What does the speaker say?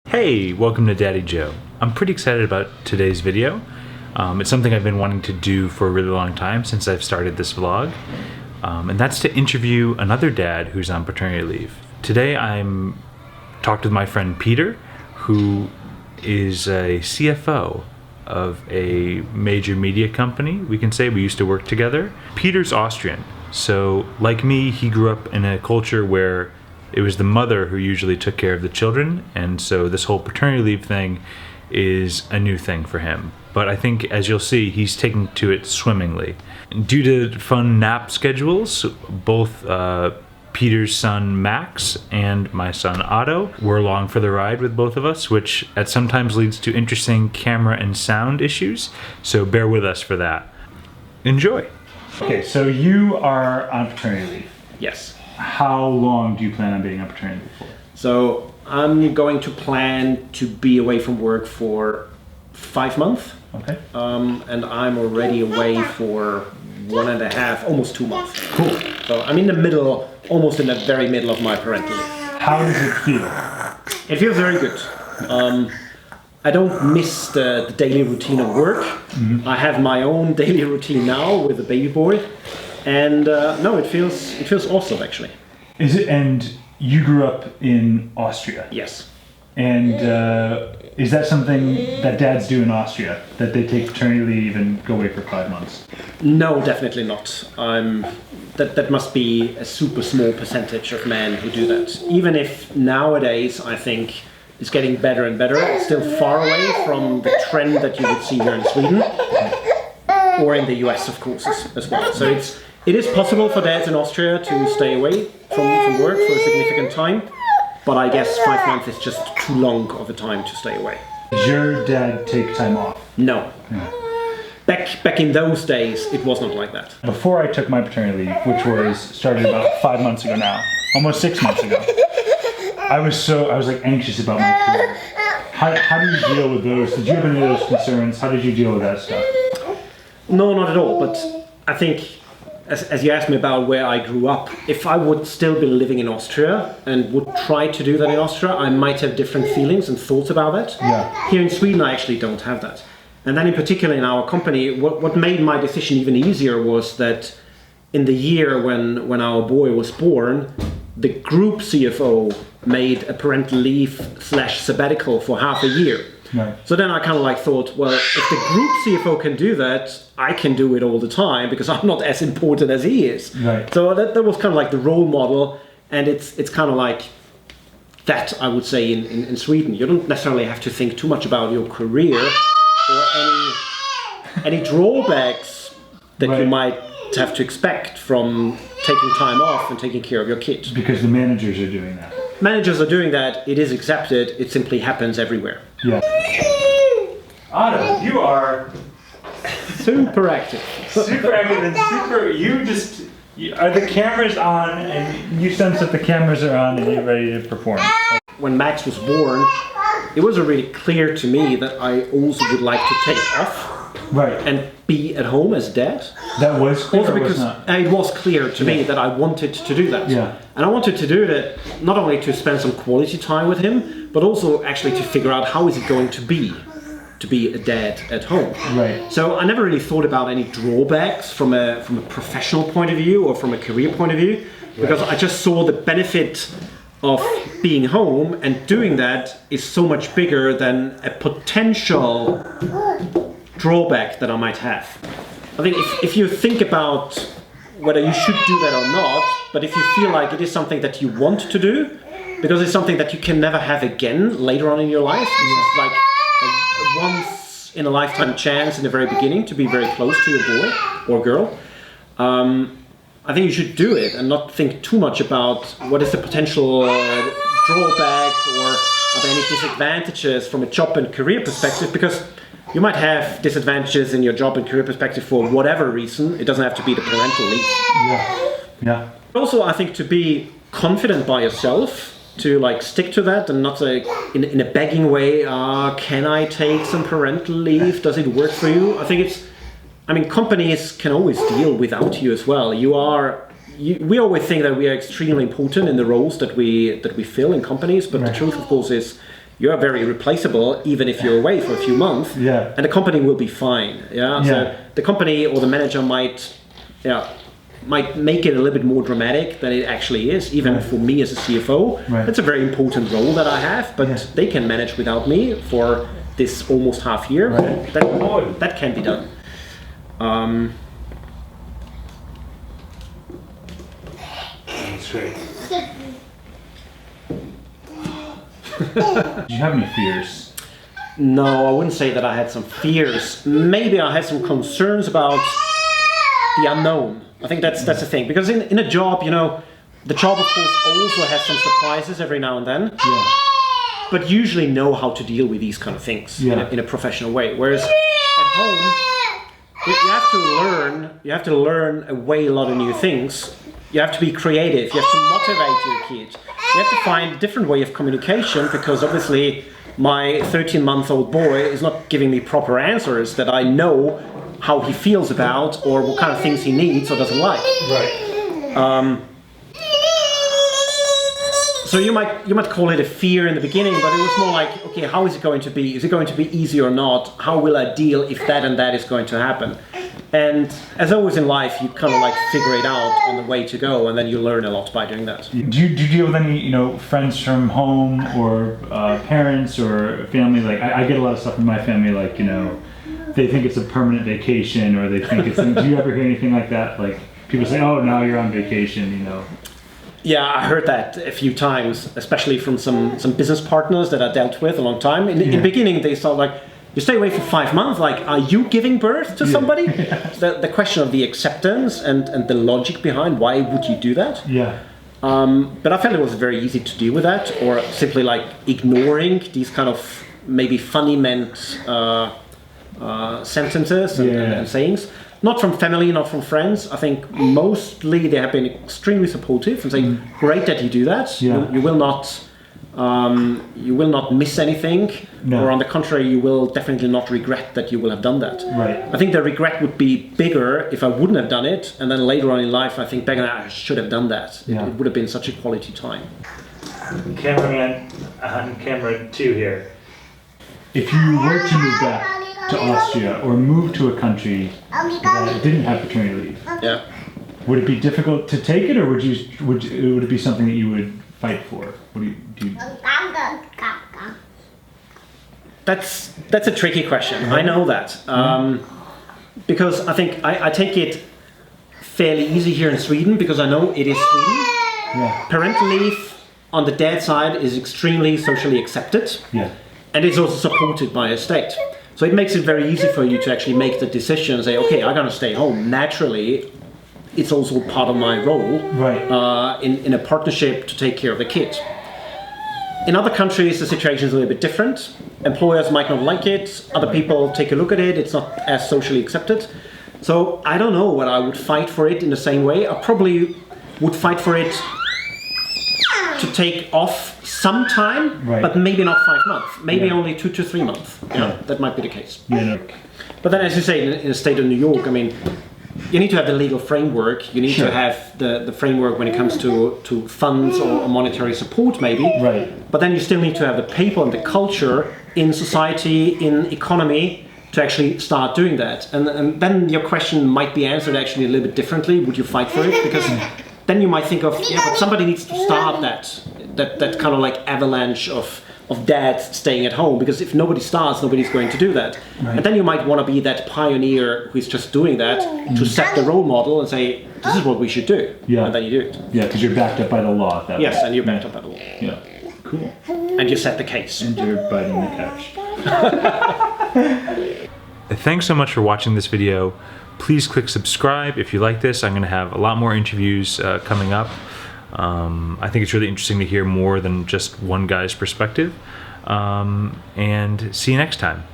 Hey, welcome to Daddy Joe. I'm pretty excited about today's video. It's something I've been wanting to do for a really long time since I've started this vlog. And that's to interview another dad who's on paternity leave. Today I'm talked with my friend Peter, who is a CFO of a major media company. We can say we used to work together. Peter's Austrian, so like me, he grew up in a culture where it was the mother who usually took care of the children, and so this whole paternity leave thing is a new thing for him. But I think, as you'll see, he's taking to it swimmingly. Due to fun nap schedules, both Peter's son Max and my son Otto were along for the ride with both of us, which at sometimes leads to interesting camera and sound issues, so bear with us for that. Enjoy! Okay, so you are on paternity leave. Yes. How long do you plan on being on paternity leave for? So I'm going to plan to be away from work for 5 months. Okay. And I'm already away for 1.5, almost 2 months. Cool. So I'm in the middle, almost in the very middle of my parental leave. How does it feel? It feels very good. I don't miss the daily routine of work. Mm-hmm. I have my own daily routine now with a baby boy. And no, it feels awesome actually. Is it? And you grew up in Austria? Yes. And is that something that dads do in Austria? That they take paternity leave and go away for 5 months? No, definitely not. That must be a super small percentage of men who do that. Even if nowadays I think it's getting better and better, it's still far away from the trend that you would see here in Sweden or in the US, of course, as well. So it is possible for dads in Austria to stay away from work for a significant time, but I guess 5 months is just too long of a time to stay away. Does your dad take time off? No. Yeah. Back in those days, it was not like that. Before I took my paternity leave, which started about 5 months ago now, almost 6 months ago, I was like anxious about my career. How do you deal with those? Did you have any of those concerns? How did you deal with that stuff? No, not at all, but I think as you asked me about where I grew up, if I would still be living in Austria and would try to do that in Austria, I might have different feelings and thoughts about it. Yeah. Here in Sweden, I actually don't have that. And then in particular in our company, what made my decision even easier was that in the year when our boy was born, the group CFO made a parental leave / sabbatical for half a year. Right. So then I kind of thought, well, if the group CFO can do that, I can do it all the time because I'm not as important as he is. Right. So that was kind of like the role model, and it's kind of like that, I would say, in Sweden. You don't necessarily have to think too much about your career or any drawbacks that Right. you might have to expect from taking time off and taking care of your kids. Because the managers are doing that. Managers are doing that, it is accepted, it simply happens everywhere. Yeah. Otto, you are Super active. super active and are the cameras on and you sense that the cameras are on and you're ready to perform. When Max was born, it was already clear to me that I also would like to take off Right. and be at home as dad. That was clear. Also Or was because not? it was clear to me that I wanted to do that. Yeah. And I wanted to do that not only to spend some quality time with him, but also actually to figure out how is it going to be a dad at home. Right. So I never really thought about any drawbacks from a professional point of view or from a career point of view, because I just saw the benefit of being home, and doing that is so much bigger than a potential drawback that I might have. I think if you think about whether you should do that or not, but if you feel like it is something that you want to do, because it's something that you can never have again later on in your life, it's like a once in a lifetime chance in the very beginning to be very close to your boy or girl, I think you should do it and not think too much about what is the potential drawback or are there any disadvantages from a job and career perspective, because you might have disadvantages in your job and career perspective for whatever reason. It doesn't have to be the parental leave. Yeah. Yeah. Also, I think to be confident by yourself, to stick to that and not in a begging way, can I take some parental leave? Does it work for you? I think companies can always deal without you as well. We always think that we are extremely important in the roles that we fill in companies, but Right. the truth, of course, is you are very replaceable, even if you're away for a few months. Yeah. And the company will be fine. Yeah. Yeah. So the company or the manager might make it a little bit more dramatic than it actually is. Even for me as a CFO, it's a very important role that I have. But they can manage without me for this almost half year. That can be done. That's great. Did you have any fears? No, I wouldn't say that I had some fears. Maybe I had some concerns about the unknown. I think that's the thing. Because in a job, you know, the job of course also has some surprises every now and then. Yeah. But usually know how to deal with these kind of things in a professional way. Whereas at home, you have to learn a lot of new things. You have to be creative. You have to motivate your kid. You have to find a different way of communication, because obviously my 13-month-old boy is not giving me proper answers that I know how he feels about or what kind of things he needs or doesn't like. Right. So you might call it a fear in the beginning, but it was more like, okay, how is it going to be? Is it going to be easy or not? How will I deal if that and that is going to happen? And as always in life, you kind of like figure it out on the way to go, and then you learn a lot by doing that. Do you deal with any, you know, friends from home or parents or family? Like I get a lot of stuff from my family, like, you know, they think it's a permanent vacation, or they think it's. Do you ever hear anything like that? Like people say, "Oh, now you're on vacation," you know. Yeah, I heard that a few times, especially from some business partners that I dealt with a long time. In the beginning, they thought like, you stay away for 5 months, like, are you giving birth to somebody? The question of the acceptance and the logic behind why would you do that? Yeah. But I felt it was very easy to deal with that, or simply like ignoring these kind of maybe funny meant sentences and sayings. Not from family, not from friends. I think mostly they have been extremely supportive and saying, "Great that you do that. Yeah. You will not miss anything, or on the contrary, you will definitely not regret that you will have done that." Right. I think the regret would be bigger if I wouldn't have done it, and then later on in life, I think back, I should have done that. Yeah. It would have been such a quality time. Cameraman on camera 2 here. If you were to move back to Austria or move to a country that didn't have paternity leave, would it be difficult to take it, or would it be something that you would fight for? What do you? That's a tricky question. I know that because I think I take it fairly easy here in Sweden, because I know it is Sweden. Yeah. Parental leave on the dad side is extremely socially accepted. Yeah. And it's also supported by a state. So it makes it very easy for you to actually make the decision and say, okay, I'm going to stay home. Naturally, it's also part of my role in a partnership to take care of the kid. In other countries, the situation is a little bit different. Employers might not like it. Other people take a look at it. It's not as socially accepted. So I don't know whether I would fight for it in the same way. I probably would fight for it to take off some time, but maybe not 5 months. Maybe only 2 to 3 months. Yeah, that might be the case. Yeah, no. But then, as you say, in the state of New York, I mean, you need to have the legal framework. You need to have the framework when it comes to funds or monetary support, maybe. Right. But then you still need to have the people and the culture in society, in economy, to actually start doing that. And then your question might be answered actually a little bit differently. Would you fight for it? Because then you might think of, but somebody needs to start that kind of like avalanche of dads staying at home, because if nobody starts, nobody's going to do that. Right. And then you might want to be that pioneer who's just doing that to set the role model and say, this is what we should do. Yeah. And then you do it. Yeah, because you're backed up by the law at that point. And you're backed up by the law. Yeah. Cool. And you set the case. And you're biting the couch. Thanks so much for watching this video. Please click subscribe if you like this. I'm going to have a lot more interviews coming up. I think it's really interesting to hear more than just one guy's perspective. And see you next time.